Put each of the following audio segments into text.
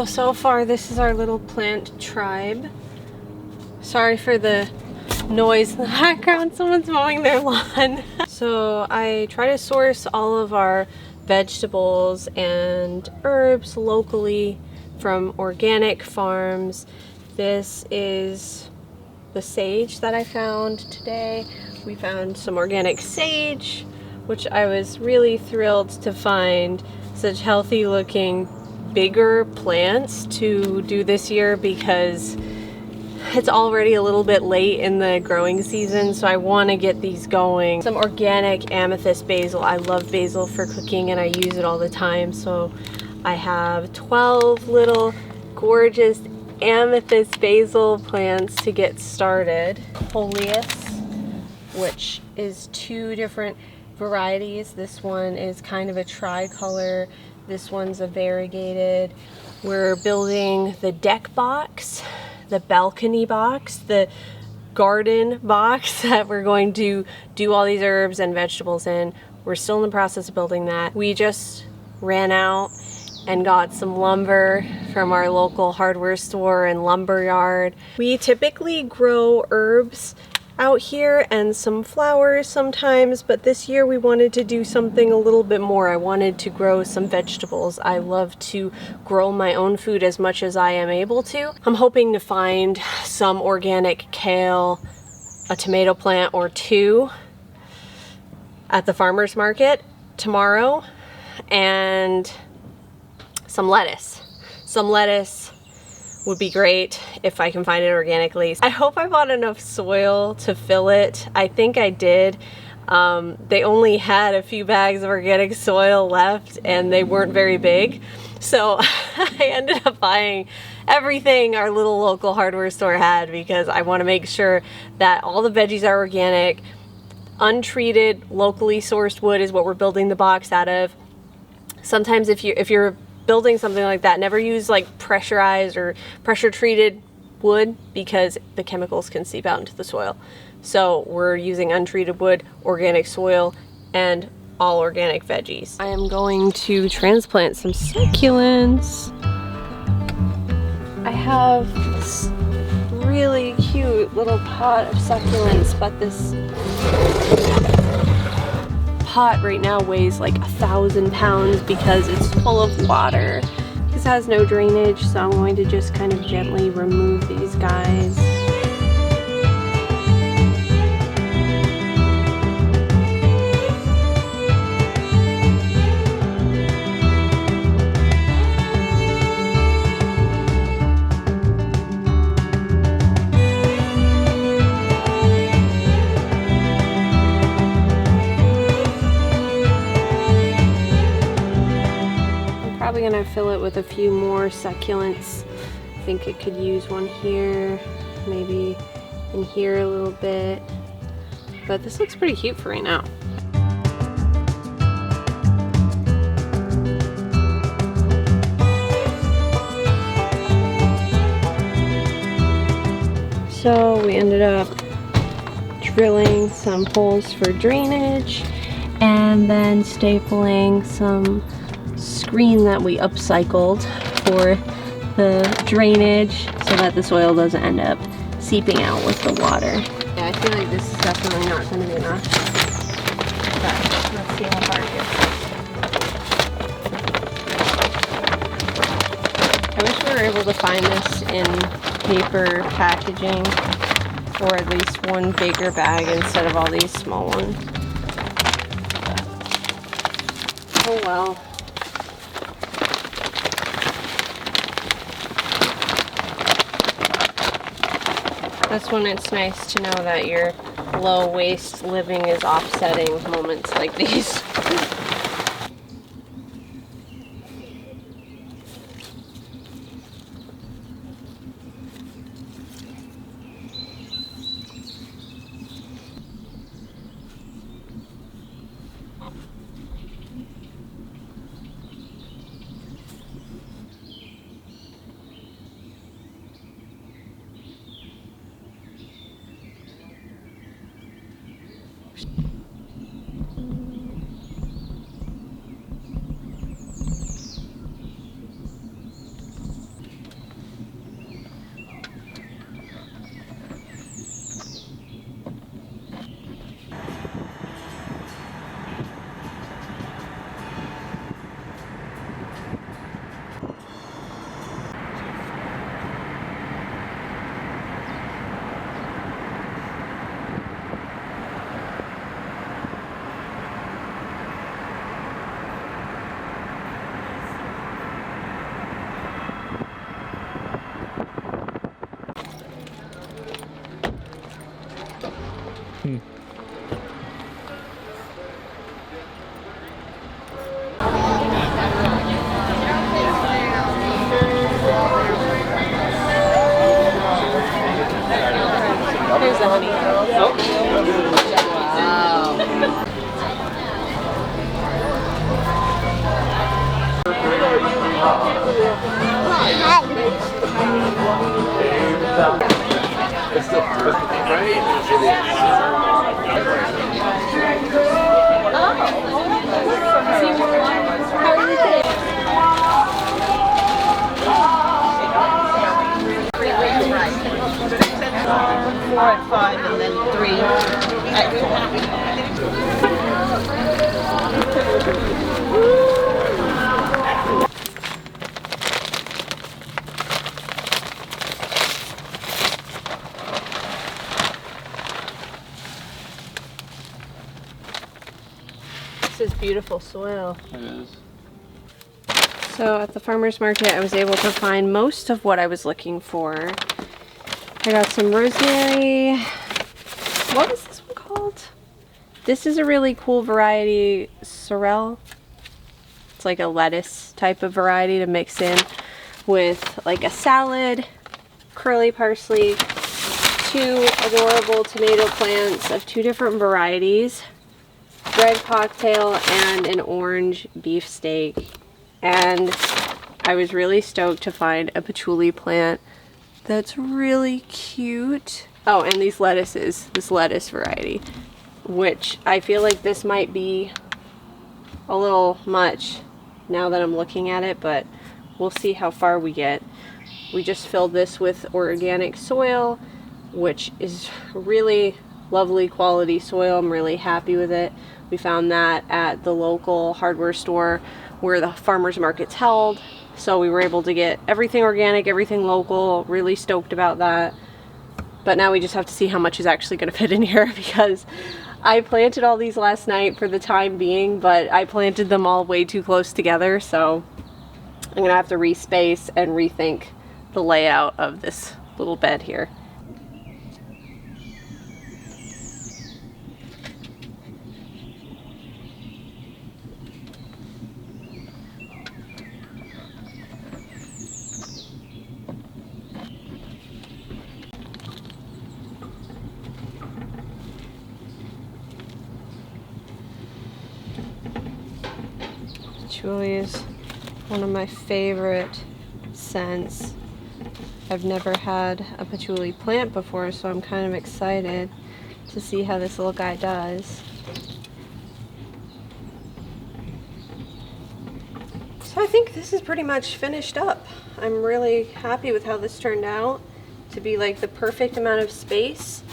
So far this is our little plant tribe. Sorry for the noise in the background, someone's mowing their lawn. So I try to source all of our vegetables and herbs locally from organic farms. This is the sage that I found today. We found some organic sage, which I was really thrilled to find such healthy looking bigger plants to do this year because it's already a little bit late in the growing season, so I want to get these going. Some organic amethyst basil. I love basil for cooking and I use it all the time, so I have 12 little gorgeous amethyst basil plants to get started. Coleus, which is 2 different varieties. This one is kind of a tricolor. This one's a variegated. We're building the deck box, the balcony box, the garden box that we're going to do all these herbs and vegetables in. We're still in the process of building that. We just ran out and got some lumber from our local hardware store and lumber yard. We typically grow herbs out here and some flowers sometimes, but this year we wanted to do something a little bit more. I wanted to grow some vegetables. I love to grow my own food as much as I am able to. I'm hoping to find some organic kale, a tomato plant or 2 at the farmer's market tomorrow, and some lettuce. Some lettuce would be great if I can find it organically. I hope I bought enough soil to fill it. I think I did. They only had a few bags of organic soil left and they weren't very big. So I ended up buying everything our little local hardware store had because I want to make sure that all the veggies are organic. Untreated, locally sourced wood is what we're building the box out of. Sometimes if you're building something like that, never use like pressurized or pressure treated wood because the chemicals can seep out into the soil. So we're using untreated wood, organic soil, and all organic veggies. I am going to transplant some succulents. I have this really cute little pot of succulents, but this pot right now weighs like 1,000 pounds because it's full of water. This has no drainage, so I'm going to just kind of gently remove these guys. Probably gonna fill it with a few more succulents. I think it could use one here, maybe in here a little bit, but this looks pretty cute for right now. So we ended up drilling some holes for drainage and then stapling some screen that we upcycled for the drainage so that the soil doesn't end up seeping out with the water. Yeah, I feel like this is definitely not going to be enough, but let's see how far it gets. I wish we were able to find this in paper packaging, or at least one bigger bag instead of all these small ones. But, oh well. That's when it's nice to know that your low waste living is offsetting moments like these. Here's the honey. Four at 5 and then 3 at 4. This is beautiful soil. It is. So at the farmer's market, I was able to find most of what I was looking for. I got some rosemary. What was this one called? This is a really cool variety, sorrel. It's like a lettuce type of variety to mix in with like a salad, curly parsley, 2 adorable tomato plants of 2 different varieties, red cocktail, and an orange beefsteak. And I was really stoked to find a patchouli plant that's really cute. Oh, and these lettuces, this lettuce variety, which I feel like this might be a little much now that I'm looking at it, but we'll see how far we get. We just filled this with organic soil, which is really lovely quality soil. I'm really happy with it. We found that at the local hardware store where the farmers market's held. So we were able to get everything organic, everything local, really stoked about that. But now we just have to see how much is actually going to fit in here, because I planted all these last night for the time being, but I planted them all way too close together. So I'm going to have to respace and rethink the layout of this little bed here. Patchouli is one of my favorite scents. I've never had a patchouli plant before, so I'm kind of excited to see how this little guy does. So I think this is pretty much finished up. I'm really happy with how this turned out to be like the perfect amount of space.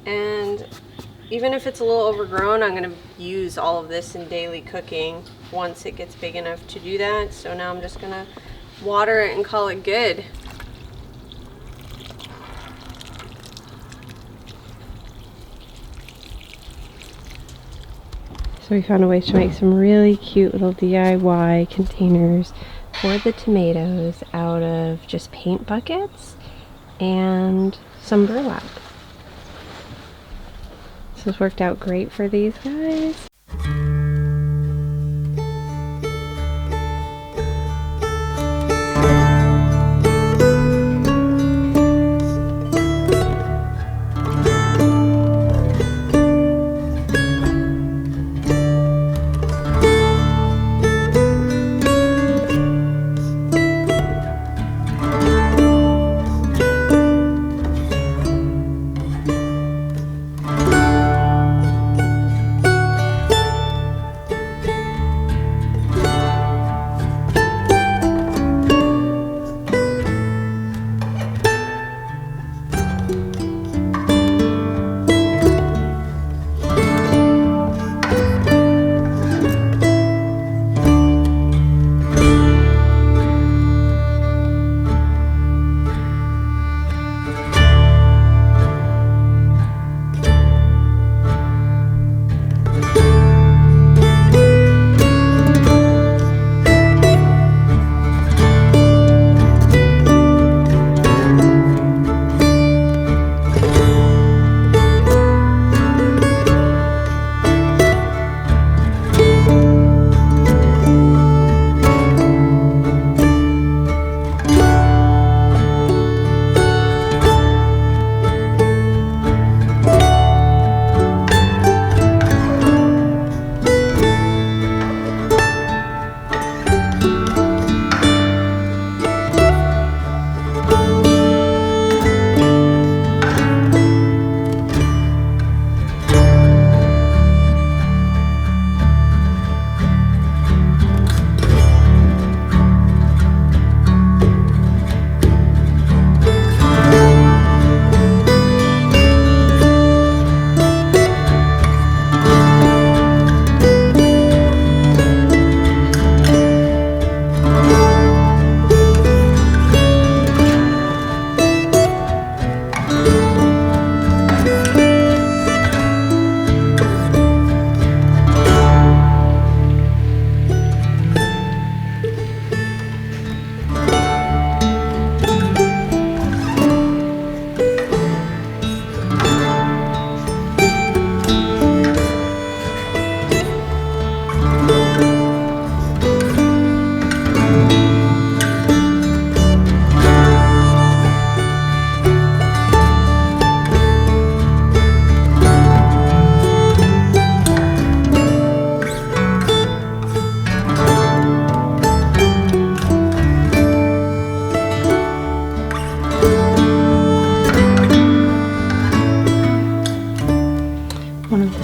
And even if it's a little overgrown, I'm going to use all of this in daily cooking once it gets big enough to do that. So now I'm just going to water it and call it good. So we found a way to make some really cute little DIY containers for the tomatoes out of just paint buckets and some burlap. This has worked out great for these guys.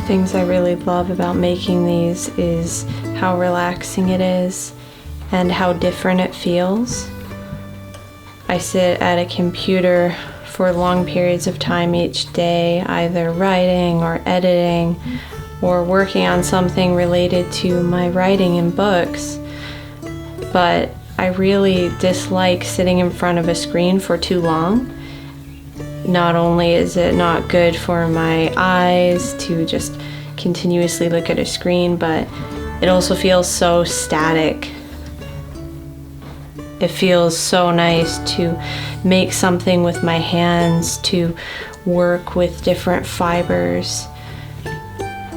things I really love about making these is how relaxing it is and how different it feels. I sit at a computer for long periods of time each day, either writing or editing or working on something related to my writing in books. But I really dislike sitting in front of a screen for too long. Not only is it not good for my eyes to just continuously look at a screen, but it also feels so static. It feels so nice to make something with my hands, to work with different fibers.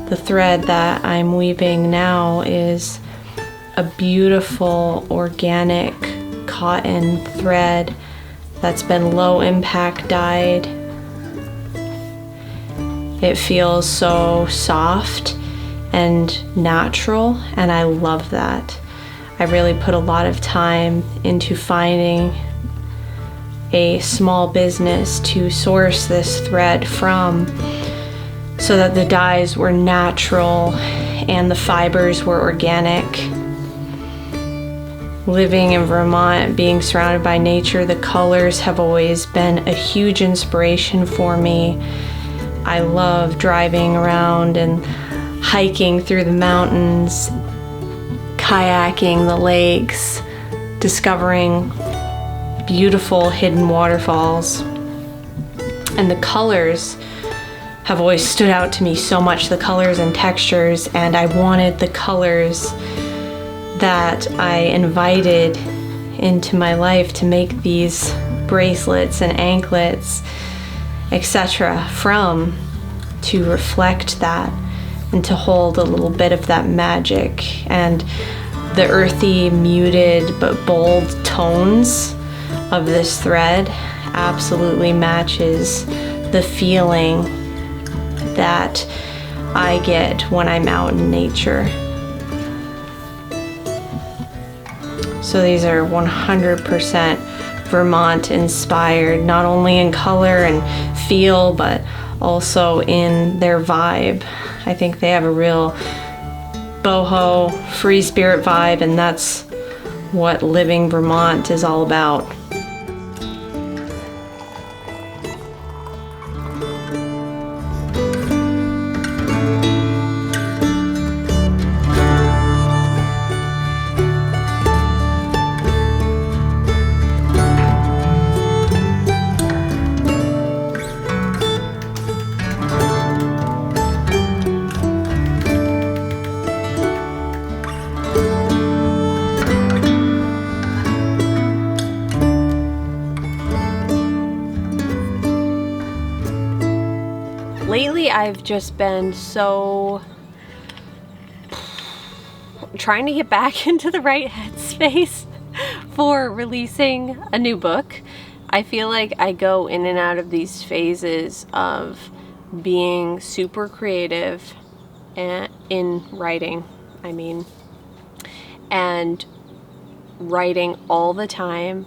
The thread that I'm weaving now is a beautiful organic cotton thread that's been low impact dyed. It feels so soft and natural, and I love that. I really put a lot of time into finding a small business to source this thread from so that the dyes were natural and the fibers were organic. Living in Vermont, being surrounded by nature, the colors have always been a huge inspiration for me. I love driving around and hiking through the mountains, kayaking the lakes, discovering beautiful hidden waterfalls. And the colors have always stood out to me so much, the colors and textures, and I wanted the colors that I invited into my life to make these bracelets and anklets, etc. from, to reflect that and to hold a little bit of that magic. And the earthy, muted but bold tones of this thread absolutely matches the feeling that I get when I'm out in nature. So these are 100% Vermont inspired, not only in color and feel, but also in their vibe. I think they have a real boho, free spirit vibe, and that's what living Vermont is all about. Lately, I've just been so trying to get back into the right headspace for releasing a new book. I feel like I go in and out of these phases of being super creative in writing, and writing all the time,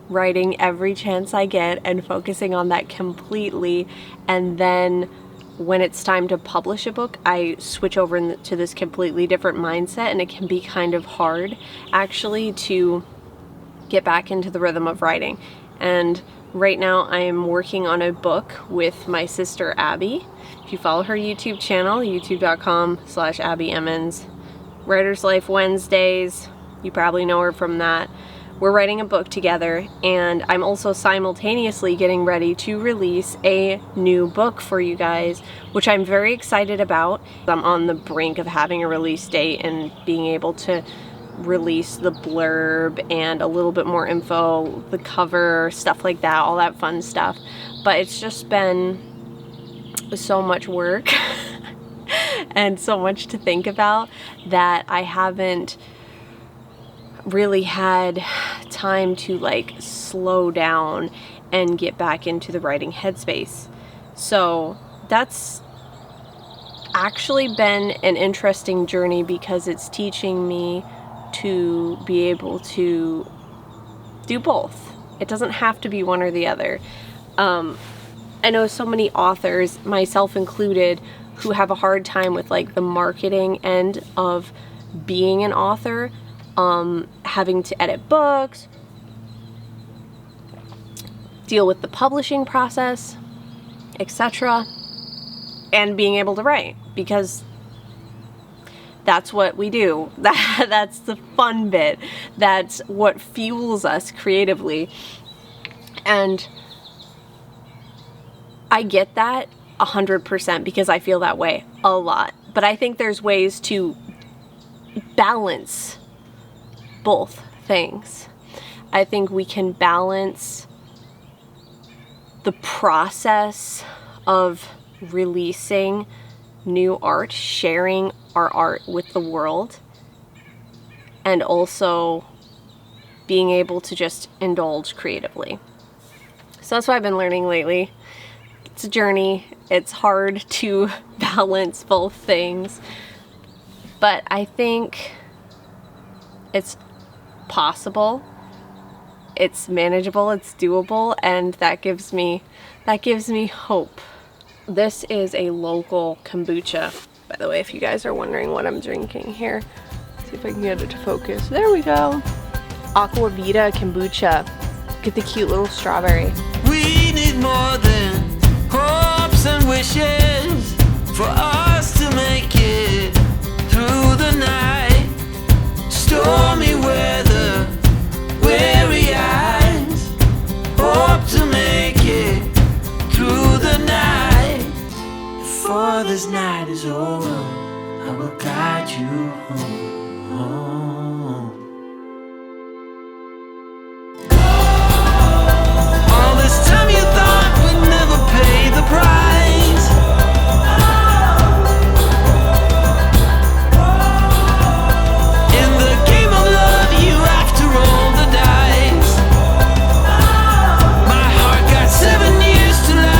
writing every chance I get and focusing on that completely, and then when it's time to publish a book, I switch over to this completely different mindset, and it can be kind of hard actually to get back into the rhythm of writing. And right now I'm working on a book with my sister Abby. If you follow her YouTube channel, youtube.com/Abby Emmons, Writer's Life Wednesdays, you probably know her from that. We're writing a book together, and I'm also simultaneously getting ready to release a new book for you guys, which I'm very excited about. I'm on the brink of having a release date and being able to release the blurb and a little bit more info, the cover, stuff like that, all that fun stuff. But it's just been so much work and so much to think about that I haven't really had time to like slow down and get back into the writing headspace. So that's actually been an interesting journey because it's teaching me to be able to do both. It doesn't have to be one or the other. I know so many authors, myself included, who have a hard time with like the marketing end of being an author, having to edit books, deal with the publishing process, etc., and being able to write, because that's what we do. That's the fun bit. That's what fuels us creatively. And I get that 100% because I feel that way a lot. But I think there's ways to balance both things. I think we can balance the process of releasing new art, sharing our art with the world, and also being able to just indulge creatively. So that's what I've been learning lately. It's a journey. It's hard to balance both things, but I think it's possible. It's manageable, it's doable, and that gives me hope. This is a local kombucha, by the way, if you guys are wondering what I'm drinking here. See if I can get it to focus. There we go. Aqua Vita kombucha. Get the cute little strawberry. We need more than hopes and wishes for us to make it through the night. Stormy weather, weary eyes, hope to make it through the night. Before this night is over, I will guide you home. All this time you thought we'd never pay the price. In the game of love, you have to roll the dice. My heart got 7 years to life.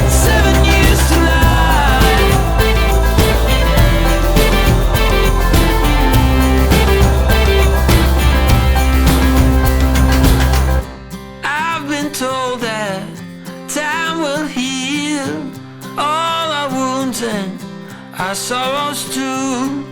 7 years to life. I've been told that time will heal all our wounds and our sorrows too.